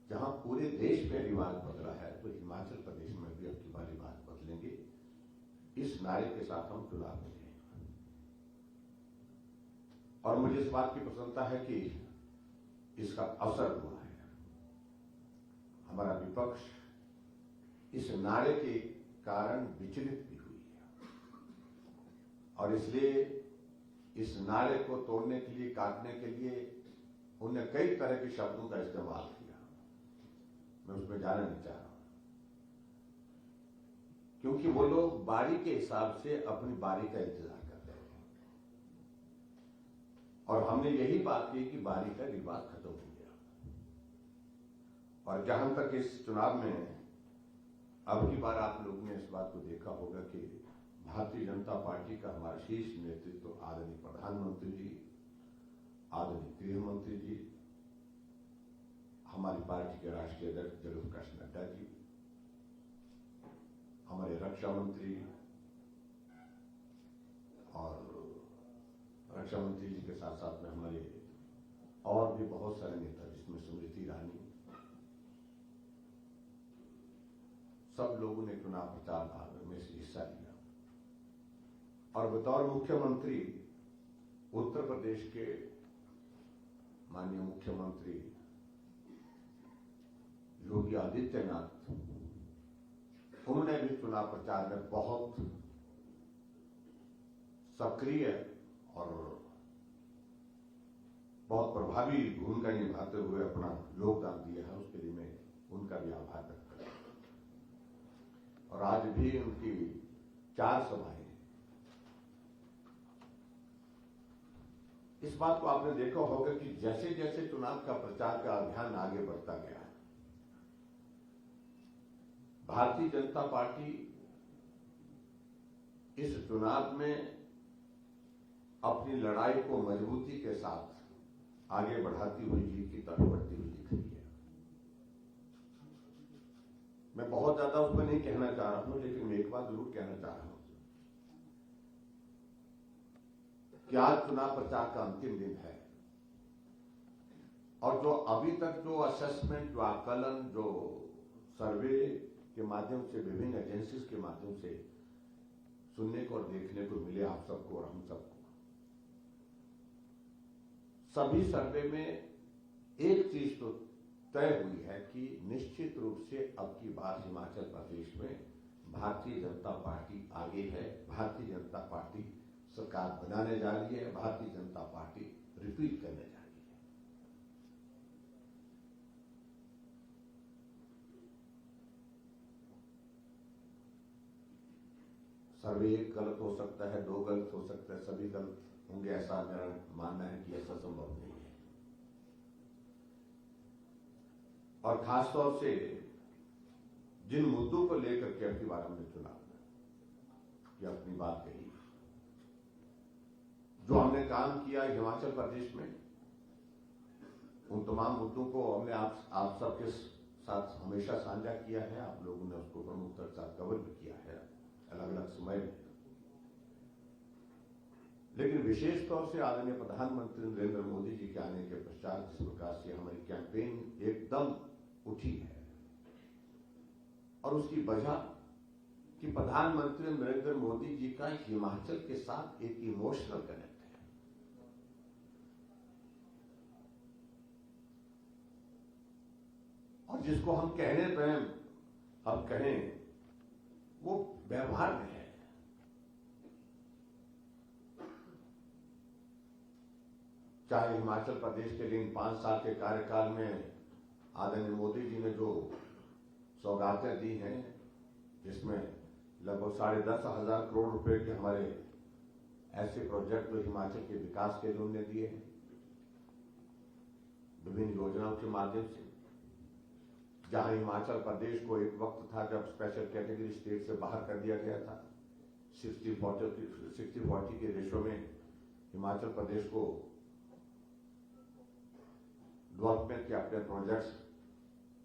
जहां पूरे देश में रिवाज बदला है, तो हिमाचल प्रदेश में भी अब की बार रिवाज बदलेंगे। इस नारे के साथ हम चुनाव में जाएंगे। और मुझे इस बात की प्रसन्नता है कि इसका अवसर हुआ है। हमारा विपक्ष इस नारे के कारण विचलित भी हुई है, और इसलिए इस नारे को तोड़ने के लिए, काटने के लिए उन्होंने कई तरह के शब्दों का इस्तेमाल किया। मैं उसमें जाना नहीं चाह रहा हूं, क्योंकि वो लोग बारी के हिसाब से अपनी बारी का इंतजार कर रहे हैं। और हमने यही बात की कि बारी का रिवाज खत्म हो गया। और जहां तक इस चुनाव में अब की बार आप लोगों ने इस बात को देखा होगा कि भारतीय जनता पार्टी का हमारा शीर्ष नेतृत्व आदरणीय प्रधानमंत्री जी, आदरणीय गृह मंत्री जी, हमारी पार्टी के राष्ट्रीय अध्यक्ष जगत प्रकाश नड्डा जी, हमारे रक्षा मंत्री जी के साथ साथ में हमारे और भी बहुत सारे नेता, जिसमें स्मृति ईरानी, सब लोगों ने चुनाव प्रचार में से हिस्सा लिया। और बतौर मुख्यमंत्री उत्तर प्रदेश के माननीय मुख्यमंत्री योगी आदित्यनाथ, उन्होंने भी चुनाव प्रचार में बहुत सक्रिय और बहुत प्रभावी भूमिका निभाते हुए अपना योगदान दिया है। उसके लिए मैं उनका भी आभार व्यक्त करता हूं। और आज भी उनकी 4 सभाएं, इस बात को आपने देखा होगा कि जैसे जैसे चुनाव का प्रचार का अभियान आगे बढ़ता गया, भारतीय जनता पार्टी इस चुनाव में अपनी लड़ाई को मजबूती के साथ आगे बढ़ाती हुई जीत की तरफ बढ़ती हुई दिख रही है। मैं बहुत ज्यादा उस पर नहीं कहना चाह रहा हूं, लेकिन मैं एक बात जरूर कहना चाह रहा हूं कि आज चुनाव प्रचार का अंतिम दिन है, और जो अभी तक जो असेसमेंट, जो आकलन, जो सर्वे के माध्यम से, विभिन्न एजेंसीज के माध्यम से सुनने को और देखने को मिले आप सबको और हम सबको, सभी सर्वे में एक चीज तो तय हुई है कि निश्चित रूप से अब की बार हिमाचल प्रदेश में भारतीय जनता पार्टी आगे है। भारतीय जनता पार्टी सरकार बनाने जा रही है। भारतीय जनता पार्टी रिपीट करने जा रही है। सर्वे एक गलत हो सकता है, 2 गलत हो सकता है, सभी गलत होंगे, ऐसा मेरा मानना है कि ऐसा संभव नहीं है। और खासतौर से जिन मुद्दों को लेकर के अब की बार हमने चुनाव में ये अपनी बात कही, जो हमने काम किया हिमाचल प्रदेश में, उन तमाम मुद्दों को हमने आप सबके साथ हमेशा साझा किया है। आप लोगों ने उसको प्रमुखता के साथ कवर भी किया है अलग अलग समय में। लेकिन विशेष तौर से आदरणीय प्रधानमंत्री नरेंद्र मोदी जी के आने के पश्चात जिस प्रकार से हमारी कैंपेन एकदम उठी है, और उसकी वजह कि प्रधानमंत्री नरेंद्र मोदी जी का हिमाचल के साथ एक इमोशनल कनेक्ट है। और जिसको हम कहने पे हम कहें वो व्यवहार में है। चाहे हिमाचल प्रदेश के लिए 5 साल के कार्यकाल में आदरणीय मोदी जी ने जो सौगातें दी हैं, जिसमें लगभग 10,500 करोड़ रुपए के हमारे ऐसे प्रोजेक्ट जो हिमाचल के विकास के लिए उन्होंने दिए हैं, विभिन्न योजनाओं के माध्यम से, जहां हिमाचल प्रदेश को एक वक्त था जब स्पेशल कैटेगरी स्टेट से बाहर कर दिया गया था, 60-40 के रेशो में हिमाचल प्रदेश को डेवलपमेंट के अपने प्रोजेक्ट्स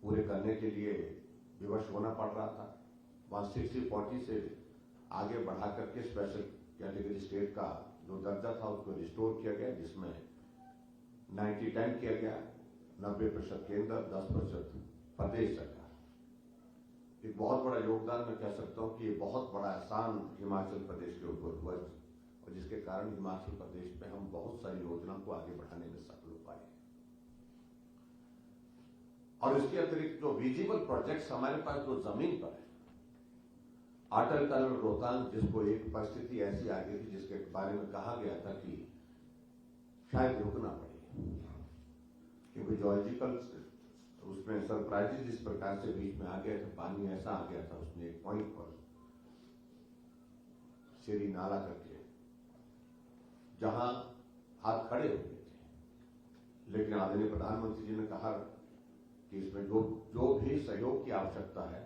पूरे करने के लिए विवश होना पड़ रहा था। वहां 60-40 से आगे बढ़ा करके स्पेशल कैटेगरी स्टेट का जो दर्जा था उसको रिस्टोर किया गया, जिसमें 90-10 किया गया। 90% केंद्र, 10% प्रदेश सरकार। एक बहुत बड़ा योगदान मैं कह सकता हूं कि ये बहुत बड़ा एहसान हिमाचल प्रदेश के ऊपर हुआ और जिसके कारण हिमाचल प्रदेश में हम बहुत सारी योजनाओं को आगे बढ़ाने में सफल हो पाए। और इसके अतिरिक्त जो विजिबल प्रोजेक्ट्स हमारे पास जो जमीन पर है, अटल टनल रोहतांग, जिसको एक परिस्थिति ऐसी आ गई थी जिसके बारे में कहा गया था कि शायद रुकना पड़े, क्योंकि जियोलॉजिकल उसमें सरप्राइजेस जिस प्रकार से बीच में आ गए थे, पानी ऐसा आ गया था उसमें एक पॉइंट पर सीरी नाला करके, जहां हाथ खड़े हो गए थे। लेकिन आदरणीय प्रधानमंत्री जी ने कहा कि इसमें जो भी सहयोग की आवश्यकता है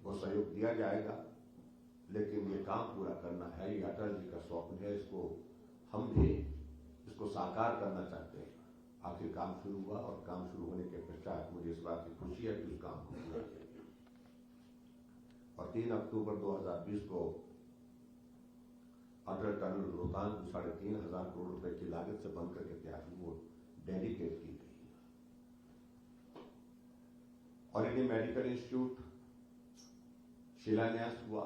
वो सहयोग दिया जाएगा, लेकिन ये काम पूरा करना है, ये अटल जी का स्वप्न है, इसको हम भी इसको साकार करना चाहते हैं। आखिर काम शुरू हुआ और काम शुरू होने के पश्चात मुझे इस बात की खुशी है कि उस काम को पूरा किया गया और 3 अक्टूबर 2020 को अटल टनल रोहतांग 3,500 करोड़ रुपए की लागत से बनकर के तैयार हुई, वो डेडिकेट की गई। और इंडियन मेडिकल इंस्टीट्यूट शिलान्यास हुआ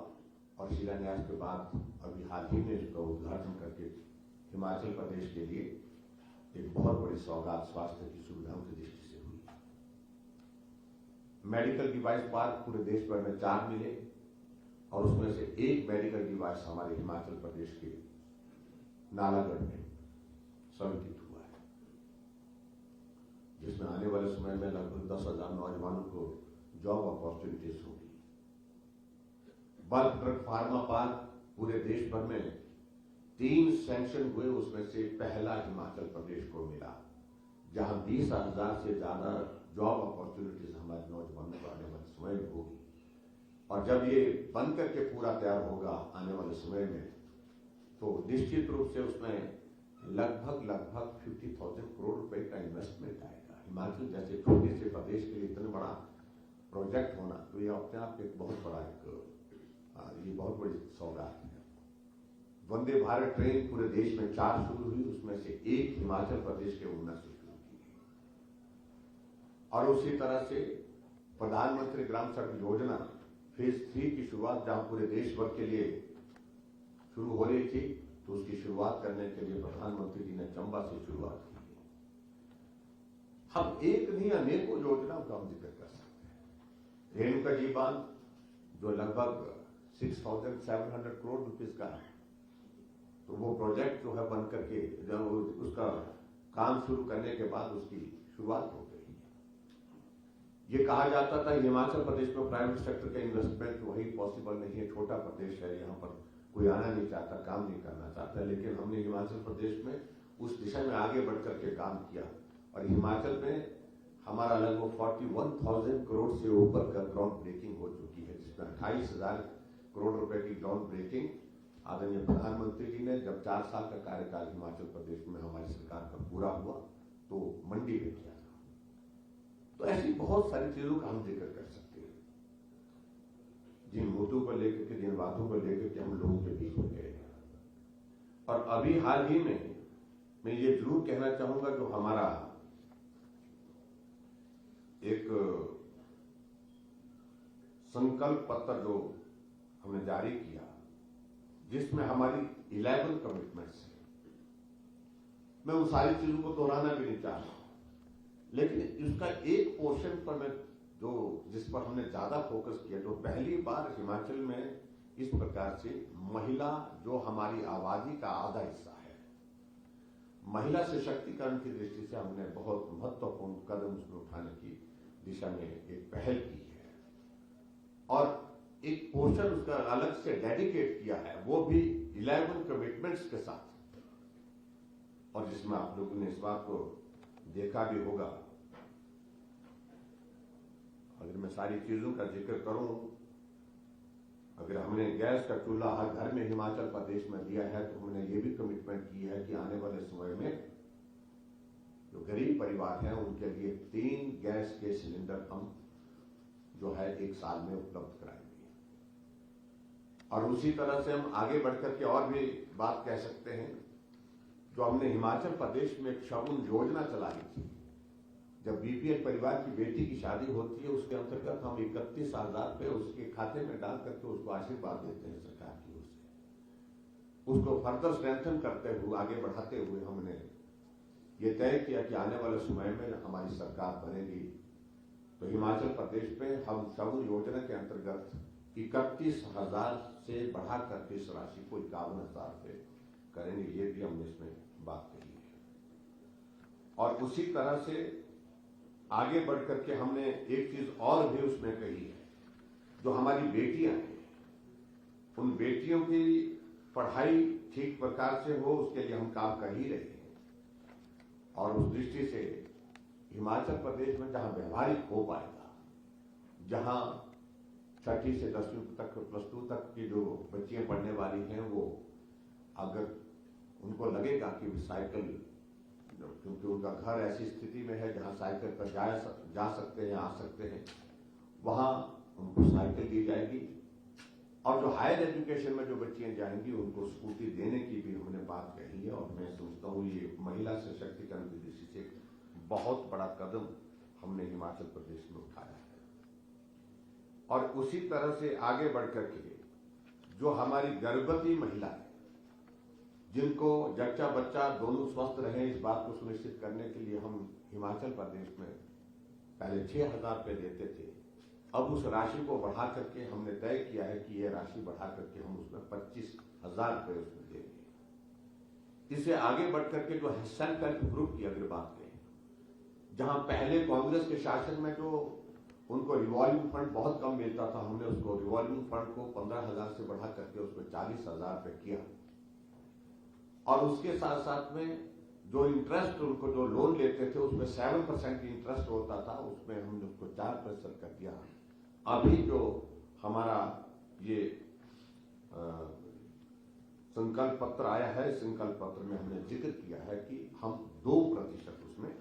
और शिलान्यास के बाद अभी हाल ही में इसका उद्घाटन करके हिमाचल प्रदेश के लिए एक बहुत बड़ी सौगात स्वास्थ्य की सुविधाओं की दृष्टि से हुई। मेडिकल डिवाइस पार्क पूरे देश भर में 4 मिले और उसमें से एक मेडिकल डिवाइस हमारे हिमाचल प्रदेश के नालागढ़ में समेकित हुआ है, जिसमें आने वाले समय में लगभग 10,000 नौजवानों को जॉब अपॉर्चुनिटीज होगी। बल्क ड्रग फार्मा पार्क पूरे देश भर में 3 सैंक्शन हुए, उसमें से पहला हिमाचल प्रदेश को मिला, जहां 20,000 से ज्यादा जॉब अपॉर्चुनिटीज हमारे नौजवानों को आने वाले समय में होगी। और जब ये बन करके पूरा तैयार होगा आने वाले समय में, तो निश्चित रूप से उसमें लगभग 50,000 करोड़ रुपए का इन्वेस्टमेंट आएगा। हिमाचल जैसे छोटे से प्रदेश के लिए इतना बड़ा प्रोजेक्ट होना, तो ये अपने आप एक बहुत बड़ा ये बहुत बड़ी सौगात है। वंदे भारत ट्रेन पूरे देश में 4 शुरू हुई, उसमें से एक हिमाचल प्रदेश के ऊना से शुरू की गई। और उसी तरह से प्रधानमंत्री ग्राम सड़क योजना फेज 3 की शुरुआत, जहां पूरे देश भर के लिए शुरू हो रही थी, तो उसकी शुरुआत करने के लिए प्रधानमंत्री जी ने चंबा से शुरुआत की। हम एक नहीं अनेकों योजनाओं का हम जिक्र कर सकते हैं। रेणुका जी बांध जो लगभग 6,700 करोड़ रुपीस का है, तो वो प्रोजेक्ट जो है बन करके जब उसका काम शुरू करने के बाद उसकी शुरुआत हो गई। ये कहा जाता था हिमाचल प्रदेश में प्राइवेट सेक्टर का इन्वेस्टमेंट वही पॉसिबल नहीं है, छोटा प्रदेश है, यहाँ पर कोई आना नहीं चाहता, काम नहीं करना चाहता, लेकिन हमने हिमाचल प्रदेश में उस दिशा में आगे बढ़ करके काम किया और हिमाचल में हमारा लगभग 41,000 करोड़ से ऊपर का ग्राउंड ब्रेकिंग हो चुकी है, जिसमें 28,000 करोड़ रुपए की ग्राउंड ब्रेकिंग आदरणीय प्रधानमंत्री जी ने जब 4 साल का कार्यकाल हिमाचल प्रदेश में हमारी सरकार का पूरा हुआ तो मंडी में किया था। तो ऐसी बहुत सारी चीजों का हम जिक्र कर सकते हैं, जिन मुद्दों को लेकर के, जिन बातों को लेकर के हम लोगों के बीच में गए। और अभी हाल ही में मैं ये जरूर कहना चाहूंगा, जो हमारा एक संकल्प पत्र जो हमने जारी किया, जिसमें हमारी 11 कमिटमेंट्स हैं, मैं उन सारी चीजों को दोहराना भी नहीं चाह रहा, लेकिन इसका एक पोर्शन पर मैं जिस पर हमने ज्यादा फोकस किया, जो पहली बार हिमाचल में इस प्रकार से महिला जो हमारी आबादी का आधा हिस्सा है, महिला सशक्तिकरण की दृष्टि से हमने बहुत महत्वपूर्ण कदम उसमें उठाने की दिशा में एक पहल की है और एक पोर्शन उसका अलग से डेडिकेट किया है, वो भी 11 कमिटमेंट्स के साथ, और जिसमें आप लोगों ने इस बात को देखा भी होगा। अगर मैं सारी चीजों का जिक्र करूं, अगर हमने गैस का चूल्हा हर घर में हिमाचल प्रदेश में दिया है, तो हमने ये भी कमिटमेंट की है कि आने वाले समय में जो गरीब परिवार हैं उनके लिए 3 गैस के सिलेंडर हम जो है 1 साल में उपलब्ध कराएंगे। और उसी तरह से हम आगे बढ़कर के और भी बात कह सकते हैं जो हमने हिमाचल प्रदेश में एक शगुन योजना चलाई थी, जब बीपीएल परिवार की बेटी की शादी होती है उसके अंतर्गत हम 31,000 रुपये उसके खाते में डाल करके उसको आशीर्वाद देते हैं सरकार की ओर से। उसको फर्दर स्ट्रेंथन करते हुए, आगे बढ़ाते हुए हमने ये तय किया कि आने वाले समय में हमारी सरकार बनेगी तो हिमाचल प्रदेश में हम शगुन योजना के अंतर्गत 31,000 से बढ़ा करके इस राशि को 51,000 रुपये करेंगे। ये भी हमने इसमें बात कही है। और उसी तरह से आगे बढ़ करके हमने एक चीज और भी उसमें कही है, जो हमारी बेटियां हैं उन बेटियों की पढ़ाई ठीक प्रकार से हो उसके लिए हम काम कर ही रहे हैं। और उस दृष्टि से हिमाचल प्रदेश में जहां व्यवहारिक हो पाएगा, जहां 6ठी से 10वीं तक प्लस 2 तक की जो बच्चियां पढ़ने वाली हैं वो अगर उनको लगेगा कि साइकिल, क्योंकि उनका घर ऐसी स्थिति में है जहां साइकिल पर जा सकते हैं, आ सकते हैं, वहां उनको साइकिल दी जाएगी। और जो हायर एजुकेशन में जो बच्चियां जाएंगी उनको स्कूटी देने की भी हमने बात कही है। और मैं समझता हूं ये महिला सशक्तिकरण की दृष्टि से बहुत बड़ा कदम हमने हिमाचल प्रदेश में उठाया है। और उसी तरह से आगे बढ़कर के जो हमारी गर्भवती महिला है जिनको जच्चा बच्चा दोनों स्वस्थ रहे, इस बात को सुनिश्चित करने के लिए हम हिमाचल प्रदेश में पहले 6,000 रुपये देते थे, अब उस राशि को बढ़ा करके हमने तय किया है कि यह राशि बढ़ा करके हम उसमें 25,000 रुपये उसमें देंगे। इससे आगे बढ़ करके जो सेल्फ हेल्प ग्रुप की अगर बात करें, जहां पहले कांग्रेस के शासन में जो उनको रिवॉल्विंग फंड बहुत कम मिलता था, हमने उसको रिवॉल्विंग फंड को 15,000 से बढ़ा करके उसमें 40,000 रुपये किया। और उसके साथ साथ में जो इंटरेस्ट उनको जो लोन लेते थे उसमें 7% इंटरेस्ट होता था, उसमें हमने उसको 4% कर दिया। अभी जो हमारा ये संकल्प पत्र आया है, संकल्प पत्र में हमने जिक्र किया है कि हम 2% उसमें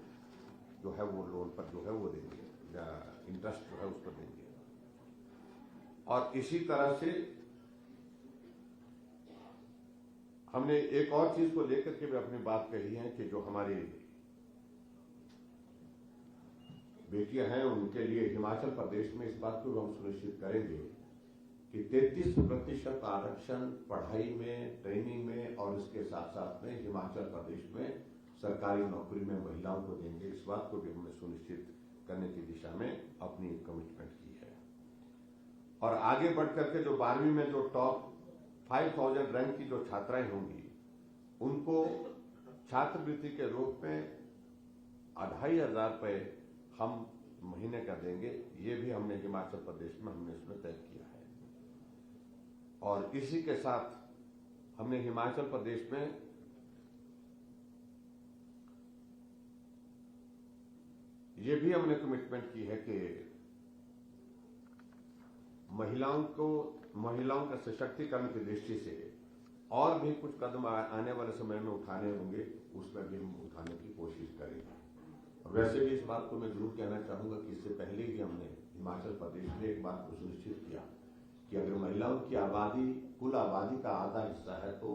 जो है वो लोन पर जो है वो देंगे, इंटरेस्ट जो है उस पर देंगे। और इसी तरह से हमने एक और चीज को लेकर के भी अपनी बात कही है कि जो हमारी बेटियां हैं उनके लिए हिमाचल प्रदेश में इस बात को हम सुनिश्चित करेंगे कि 33% आरक्षण पढ़ाई में, ट्रेनिंग में और इसके साथ साथ में हिमाचल प्रदेश में सरकारी नौकरी में महिलाओं को देंगे। इस बात को भी हमने सुनिश्चित करने की दिशा में अपनी कमिटमेंट की है। और आगे बढ़ करके जो 12वीं में जो टॉप 5,000 रैंक की जो छात्राएं होंगी उनको छात्रवृत्ति के रूप में 2,500 रुपये हम महीने का देंगे। ये भी हमने हिमाचल प्रदेश में हमने इसमें तय किया है। और इसी के साथ हमने हिमाचल प्रदेश में ये भी हमने कमिटमेंट की है कि महिलाओं का सशक्तिकरण की दृष्टि से और भी कुछ कदम आने वाले समय में उठाने होंगे, उसमें भी हम उठाने की कोशिश करेंगे। और वैसे भी इस बात को मैं जरूर कहना चाहूंगा कि इससे पहले ही हमने हिमाचल प्रदेश में एक बात को सुनिश्चित किया कि अगर महिलाओं की आबादी कुल आबादी का आधा हिस्सा है तो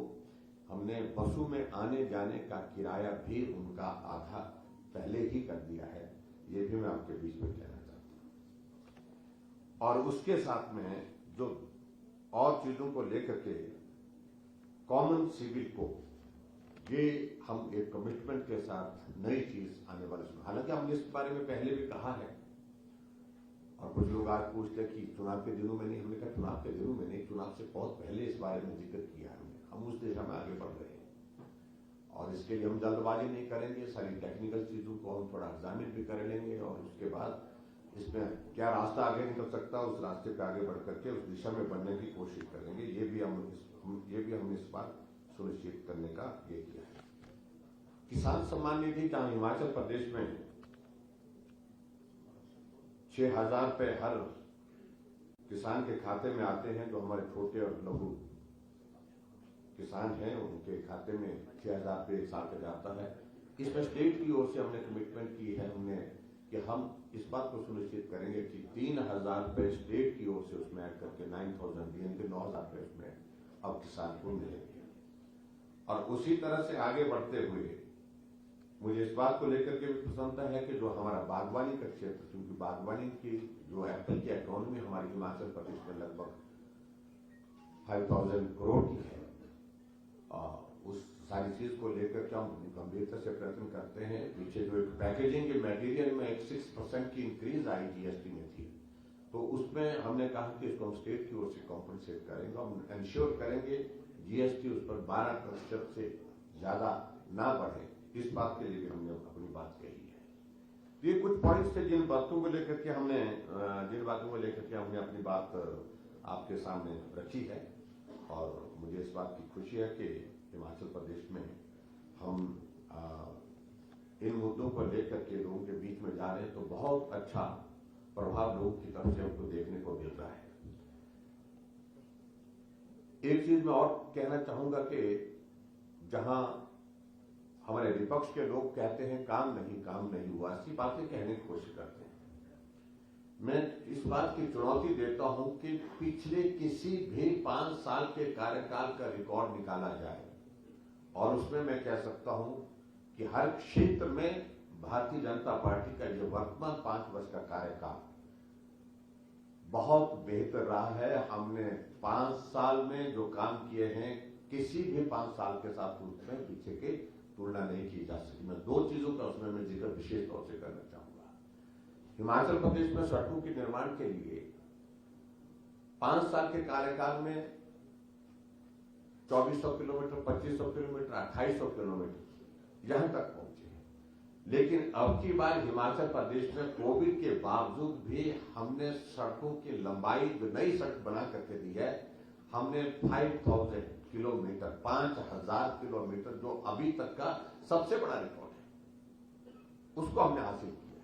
हमने बसों में आने जाने का किराया भी उनका आधा पहले ही कर दिया है। ये भी मैं आपके बीच में कहना चाहता हूं। और उसके साथ में जो और चीजों को लेकर के कॉमन सिविल को, ये हम एक कमिटमेंट के साथ नई चीज आने वाले समय, हालांकि हमने इस बारे में पहले भी कहा है और कुछ लोग आज पूछते हैं कि चुनाव के दिनों में नहीं, हमने कहा चुनाव के दिनों में नहीं, चुनाव से बहुत पहले इस बारे में जिक्र किया है। हम उस दिशा में आगे बढ़ रहे हैं और इसके लिए हम जल्दबाजी नहीं करेंगे। सारी टेक्निकल चीजों को हम थोड़ा एग्जामिन भी कर लेंगे और उसके बाद इसमें क्या रास्ता आगे निकल सकता है उस रास्ते पे आगे बढ़ करके उस दिशा में बढ़ने की कोशिश करेंगे। ये भी हमने इस बार सुनिश्चित करने का ये किया है। किसान सम्मान निधि जहां हिमाचल प्रदेश में 6,000 रुपये हर किसान के खाते में आते हैं, जो हमारे छोटे और लघु किसान हैं उनके खाते में 6,000 रुपये एक साल का जाता है। इसमें स्टेट की ओर से हमने कमिटमेंट की है कि हम इस बात को सुनिश्चित करेंगे कि 3,000 रुपये स्टेट की ओर से उसमें ऐड करके 9,000 देंगे, 9,000 रुपये उसमें अब किसान को मिलेंगे। और उसी तरह से आगे बढ़ते हुए मुझे इस बात को लेकर के भी प्रसन्नता है कि जो हमारा बागवानी का क्षेत्र, क्योंकि बागवानी की जो एप्पल की इकोनॉमी हमारे हिमाचल प्रदेश में लगभग 5,000 करोड़ की है, उस सारी चीज को लेकर के हम गंभीरता से प्रयत्न करते हैं। पीछे जो एक पैकेजिंग के मटेरियल में एक 6% की इंक्रीज आई जीएसटी में थी, तो उसमें हमने कहा कि इसको हम स्टेट की ओर से कॉम्पनसेट करेंगे, हम इंश्योर करेंगे जीएसटी उस पर 12% से ज्यादा ना बढ़े। इस बात के लिए भी हमने अपनी बात कही है। तो ये कुछ पॉइंट्स थे जिन बातों को लेकर के हमने अपनी बात आपके सामने रखी है, और मुझे इस बात की खुशी है कि हिमाचल प्रदेश में हम इन मुद्दों को लेकर के लोगों के बीच में जा रहे हैं, तो बहुत अच्छा प्रभाव लोगों की तरफ से हमको देखने को मिल रहा है। एक चीज मैं और कहना चाहूंगा कि जहां हमारे विपक्ष के लोग कहते हैं काम नहीं हुआ, ऐसी बातें कहने की कोशिश करते हैं। मैं इस बात की चुनौती देता हूं कि पिछले किसी भी 5 साल के कार्यकाल का रिकॉर्ड निकाला जाए, और उसमें मैं कह सकता हूं कि हर क्षेत्र में भारतीय जनता पार्टी का जो वर्तमान 5 वर्ष का कार्यकाल बहुत बेहतर रहा है। हमने 5 साल में जो काम किए हैं, किसी भी 5 साल के साथ उसमें पीछे के तुलना नहीं की जा सकती। मैं 2 चीजों का उसमें मैं जिक्र विशेष तौर से करना चाहूंगा। हिमाचल प्रदेश में सड़कों के निर्माण के लिए 5 साल के कार्यकाल में 2400 किलोमीटर, 2500 किलोमीटर, 2800 किलोमीटर यहां तक पहुंचे हैं। लेकिन अब की बार हिमाचल प्रदेश में कोविड के बावजूद भी हमने सड़कों की लंबाई, जो नई सड़क बना करके दी है, हमने 5000 किलोमीटर, 5000 किलोमीटर, जो अभी तक का सबसे बड़ा रिकॉर्ड है, उसको हमने हासिल किया है।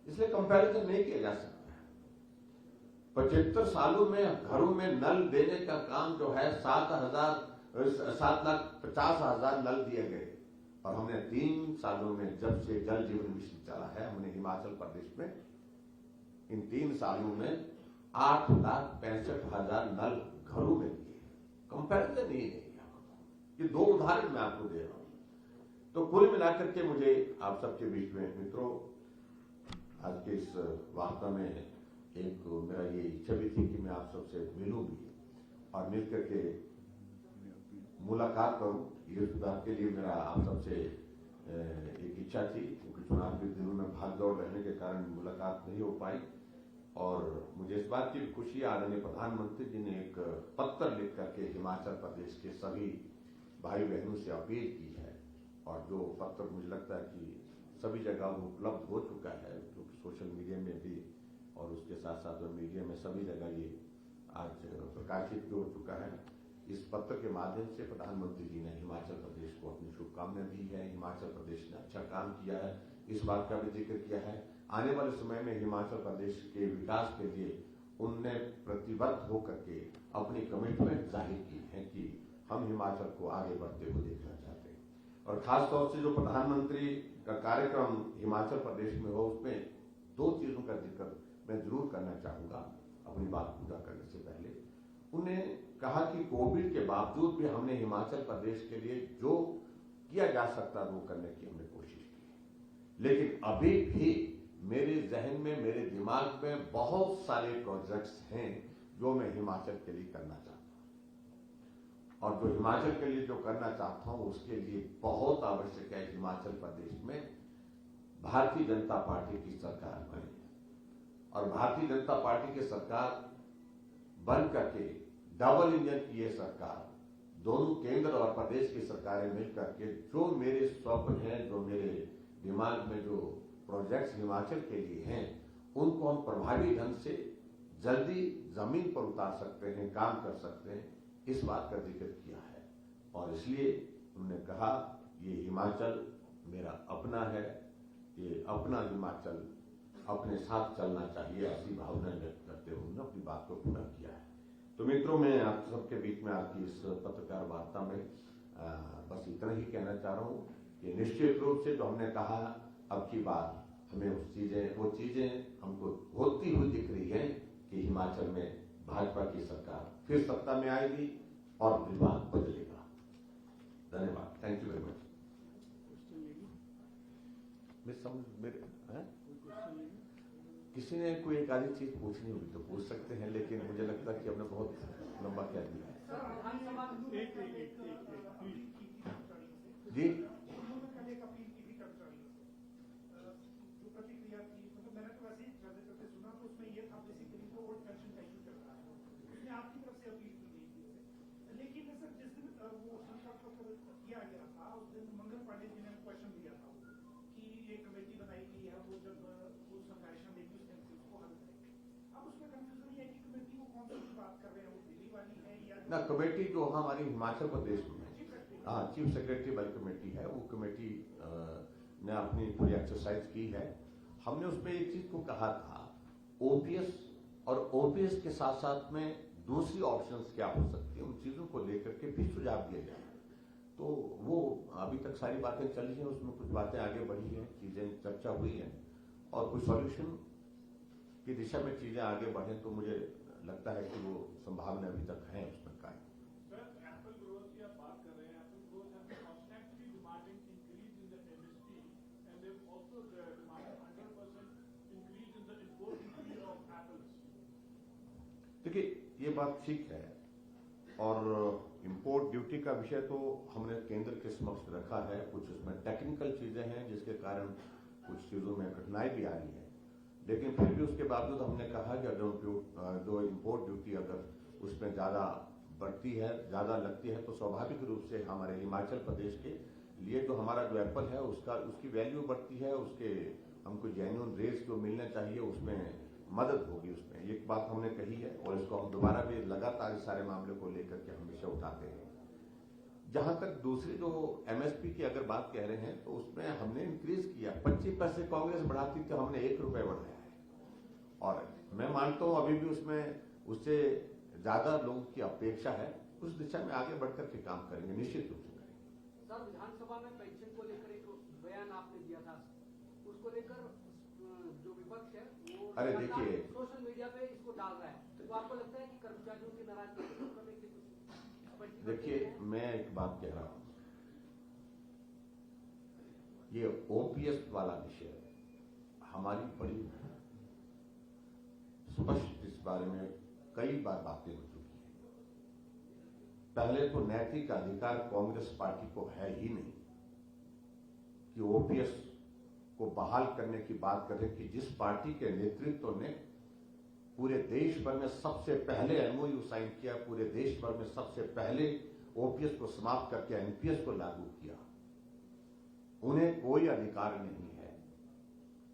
इसलिए कंपैरिजन नहीं किया जा सकता। 75 सालों में घरों में नल देने का काम जो है 7,50,000 नल दिए गए, और हमने 3 सालों में, जब से जल जीवन मिशन चला है, हमने हिमाचल प्रदेश में इन 3 सालों में 8,65,000 नल घरों में दिए। कंपैरिजन ही नहीं है। ये 2 उदाहरण मैं आपको दे रहा हूं। तो कुल मिलाकर के मुझे आप सबके बीच में मित्रों, आज के इस वार्ता में एक मेरा ये इच्छा भी थी कि मैं आप सबसे मिलूं भी और मिलकर के मुलाकात करूं। ये सुधार के लिए मेरा आप सबसे एक इच्छा थी, क्योंकि चुनाव के दिनों में भाग दौड़ रहने के कारण मुलाकात नहीं हो पाई। और मुझे इस बात की भी खुशी है, आदरणीय प्रधानमंत्री जी ने एक पत्र लिख करके हिमाचल प्रदेश के सभी भाई बहनों से अपील की है, और जो पत्र मुझे लगता है कि सभी जगह उपलब्ध हो चुका है, क्योंकि सोशल मीडिया में भी और उसके साथ साथ मीडिया में सभी जगह ये आज प्रकाशित भी हो चुका है। इस पत्र के माध्यम से प्रधानमंत्री जी ने हिमाचल प्रदेश को अपनी शुभकामनाएं दी है। हिमाचल प्रदेश ने अच्छा काम किया है, इस बात का भी जिक्र किया है। आने वाले समय में हिमाचल प्रदेश के विकास के लिए उनने प्रतिबद्ध होकर के अपनी कमिटमेंट जाहिर की है कि हम हिमाचल को आगे बढ़ते हुए देखना चाहते हैं। और खास तौर से जो प्रधानमंत्री का कार्यक्रम हिमाचल प्रदेश में हो, उसमें 2 चीजों का जिक्र मैं जरूर करना चाहूंगा अपनी बात पूरा करने से पहले। उन्हें कहा कि कोविड के बावजूद भी हमने हिमाचल प्रदेश के लिए जो किया जा सकता वो करने की हमने कोशिश की, लेकिन अभी भी मेरे जहन में, मेरे दिमाग में बहुत सारे प्रोजेक्ट्स हैं जो मैं हिमाचल के लिए करना चाहता हूं। और जो हिमाचल के लिए जो करना चाहता हूं, उसके लिए बहुत आवश्यक है हिमाचल प्रदेश में भारतीय जनता पार्टी की सरकार बने, और भारतीय जनता पार्टी की सरकार बन करके डबल इंजन की ये सरकार, दोनों केंद्र और प्रदेश की सरकारें मिलकर के जो मेरे स्वप्न हैं, जो मेरे दिमाग में जो प्रोजेक्ट्स हिमाचल के लिए हैं, उनको हम प्रभावी ढंग से जल्दी जमीन पर उतार सकते हैं, काम कर सकते हैं, इस बात का जिक्र किया है। और इसलिए उन्होंने कहा ये हिमाचल मेरा अपना है, ये अपना हिमाचल अपने साथ चलना चाहिए, ऐसी भावना व्यक्त करते हुए उन्होंने अपनी बात को पूरा किया है। तो मित्रों, मैं आप सबके बीच में आपकी इस पत्रकार वार्ता में बस इतना ही कहना चाह रहा हूँ कि निश्चित रूप से जो हमने कहा, अब की बार हमें वो चीजें हमको होती हुई दिख रही है कि हिमाचल में भाजपा की सरकार फिर सत्ता में आएगी और विभाग बदलेगा। धन्यवाद, थैंक यू वेरी मच। मेरे किसी ने कोई एक आधी चीज पूछनी होगी तो पूछ सकते हैं, लेकिन मुझे लगता है कि हमने बहुत लंबा कह दिया है। जी ना, कमेटी जो हमारी हिमाचल प्रदेश में हाँ चीफ सेक्रेटरी वाली कमेटी है, वो कमेटी ने अपनी पूरी एक्सरसाइज की है। हमने उसमें एक चीज को कहा था, ओपीएस और ओपीएस के साथ साथ में दूसरी ऑप्शंस क्या हो सकती है, उन चीजों को लेकर के भी सुझाव दिए जाए। तो वो अभी तक सारी बातें चली हैं, उसमें कुछ बातें आगे बढ़ी हैं, चीजें चर्चा हुई हैं और कुछ सॉल्यूशन की दिशा में चीजें आगे बढ़े, तो मुझे लगता है कि वो संभावना अभी तक है उसमें का। देखिए, ये बात ठीक है और इंपोर्ट ड्यूटी का विषय तो हमने केंद्र के समक्ष रखा है। कुछ उसमें टेक्निकल चीजें हैं जिसके कारण कुछ चीजों में कठिनाई भी आ रही है, लेकिन फिर भी उसके बावजूद हमने कहा कि अगर जो इंपोर्ट ड्यूटी अगर उसमें ज्यादा बढ़ती है, ज्यादा लगती है, तो स्वाभाविक रूप से हमारे हिमाचल प्रदेश के लिए जो हमारा जो एप्पल है उसकी वैल्यू बढ़ती है, उसके हमको जेन्युइन रेट्स जो मिलने चाहिए उसमें मदद होगी। उसमें एक बात हमने कही है और इसको हम दोबारा भी लगातार इस सारे मामले को लेकर के हमेशा उठाते हैं। जहां तक दूसरी जो एमएसपी की अगर बात कह रहे हैं, तो उसमें हमने इंक्रीज किया, 25 पैसे कांग्रेस बढ़ाती थी, हमने 1 रुपए बढ़ाया है और मैं मानता हूं अभी भी उसमें उससे ज्यादा लोगों की अपेक्षा है। उस दिशा में आगे बढ़कर के काम करेंगे, निश्चित रूप से करेंगे। सर, विधानसभा में पेंशन को लेकर एक बयान आपने दिया था, उसको लेकर जो विपक्ष है वो अरे देखिए, सोशल मीडिया पे इसको डाल रहा है, तो आपको लगता है कि कर्मचारियों की नाराजगी दूर करने के लिए? देखिए, मैं एक बात कह रहा हूं, ये ओपीएस वाला विषय हमारी बड़ी स्पष्ट इस बारे में कई बार बातें हो चुकी है। पहले तो नैतिक अधिकार कांग्रेस पार्टी को है ही नहीं कि ओपीएस को बहाल करने की बात करें, कि जिस पार्टी के नेतृत्व ने पूरे देश भर में सबसे पहले एमओयू साइन किया, पूरे देश भर में सबसे पहले ओपीएस को समाप्त करके एनपीएस को लागू किया, उन्हें कोई अधिकार नहीं है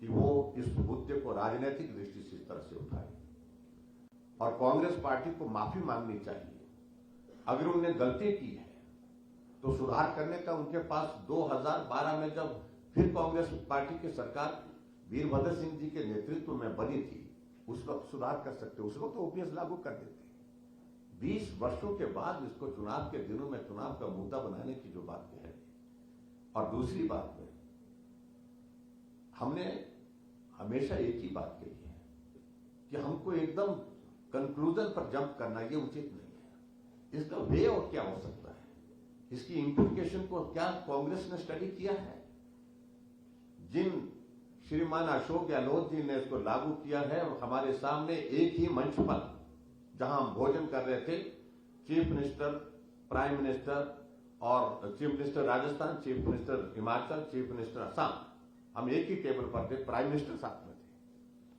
कि वो इस मुद्दे को राजनीतिक दृष्टि से इस तरह से उठाए। और कांग्रेस पार्टी को माफी मांगनी चाहिए। अगर उन्होंने गलती की है तो सुधार करने का उनके पास 2012 में जब फिर कांग्रेस पार्टी की सरकार वीरभद्र सिंह जी के नेतृत्व में बनी थी, उस वक्त सुधार कर सकते, उस वक्त तो ओपीएस लागू कर देते। 20 वर्षों के बाद इसको चुनाव के दिनों में चुनाव का मुद्दा बनाने की जो बात कह रही है। और दूसरी बात में हमने हमेशा एक ही बात कही है कि हमको एकदम कंक्लूजन पर जंप करना ये उचित नहीं है। इसका वे और क्या हो सकता है, इसकी इंप्लीकेशन को क्या कांग्रेस ने स्टडी किया है? जिन श्रीमान अशोक गहलोत जी ने इसको लागू किया है, हमारे सामने एक ही मंच पर जहां हम भोजन कर रहे थे, चीफ मिनिस्टर, प्राइम मिनिस्टर और chief minister Rajasthan, chief minister Himachal, chief minister Assam, हम एक ही टेबल पर थे, प्राइम मिनिस्टर साथ में थे,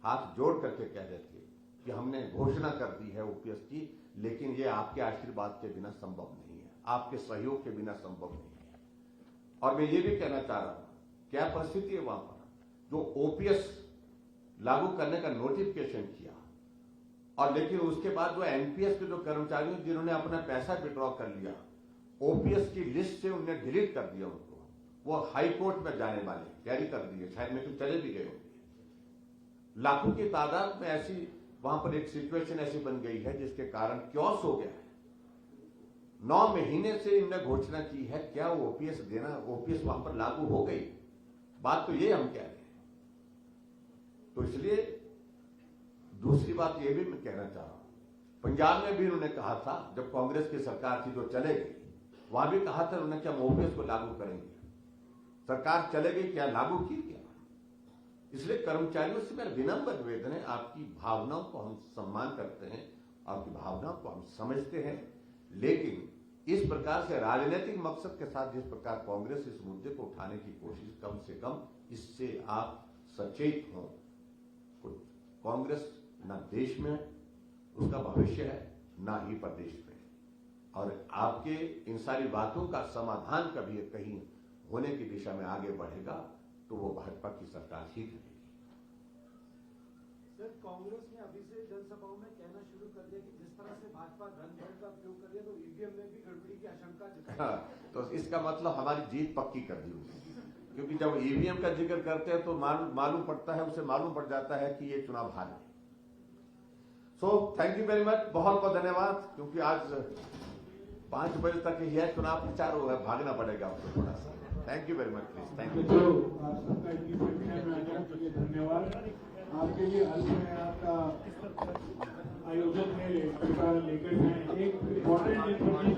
हाथ जोड़ करके कह रहे थे कि हमने घोषणा कर दी है ओपीएस की, लेकिन ये आपके आशीर्वाद के बिना संभव नहीं है, आपके सहयोग के बिना संभव नहीं है। और मैं ये भी कहना चाह रहा हूं, क्या परिस्थिति है वहां पर, जो ओपीएस लागू करने का नोटिफिकेशन किया और लेकिन उसके बाद जो एनपीएस के जो कर्मचारियों जिन्होंने अपना पैसा विड्रॉ कर लिया, ओपीएस की लिस्ट से उन्हें डिलीट कर दिया, उनको वो हाई कोर्ट में जाने वाले कैरी कर दिए, शायद में तो चले भी गए होंगे। लाखों की तादाद में ऐसी वहां पर एक सिचुएशन ऐसी बन गई है जिसके कारण क्योस हो गया है। 9 महीने से इन्होंने घोषणा की है, क्या ओपीएस देना, ओपीएस वहां पर लागू हो गई? बात तो ये हम कह रहे हैं। तो इसलिए दूसरी बात ये भी मैं कहना चाह रहा हूं, पंजाब में भी उन्होंने कहा था जब कांग्रेस की सरकार थी जो चले गई, वहां भी कहा था उन्होंने, क्या ओपीएस को लागू करेंगे? सरकार चले गई, क्या लागू की क्या? इसलिए कर्मचारियों से मेरा विनम्र निवेदन है, आपकी भावनाओं को हम सम्मान करते हैं, आपकी भावनाओं को हम समझते हैं, लेकिन इस प्रकार से राजनीतिक मकसद के साथ जिस प्रकार कांग्रेस इस मुद्दे को उठाने की कोशिश, कम से कम इससे आप सचेत हों। कांग्रेस न देश में उसका भविष्य है, ना ही प्रदेश में, और आपके इन सारी बातों का समाधान कभी कहीं होने की दिशा में आगे बढ़ेगा तो वो भाजपा की सरकार ही रहेगी। सर, कांग्रेस ने अभी से जनसभाओं में कहना शुरू कर दिया कि जिस तरह से भाजपा धन बल का उपयोग कर रही है तो ईवीएम में भी गड़बड़ी की आशंका जताई। तो इसका मतलब हमारी जीत पक्की कर दी होगी, क्योंकि जब ईवीएम का जिक्र करते हैं तो मालूम पड़ता है, उसे मालूम पड़ जाता है कि ये चुनाव हार है। So thank you very much, बहुत बहुत धन्यवाद, क्योंकि आज 5 बजे तक ही है चुनाव प्रचार होगा, भागना पड़ेगा आपको थोड़ा सा। Thank you very much, please, thank you. तो आप सबका इतनी संख्या में आने के लिए धन्यवाद। आपके लिए हल में आपका आयोजक ने लेकर एक इम्पोर्टेंट इन्फॉर्मेशन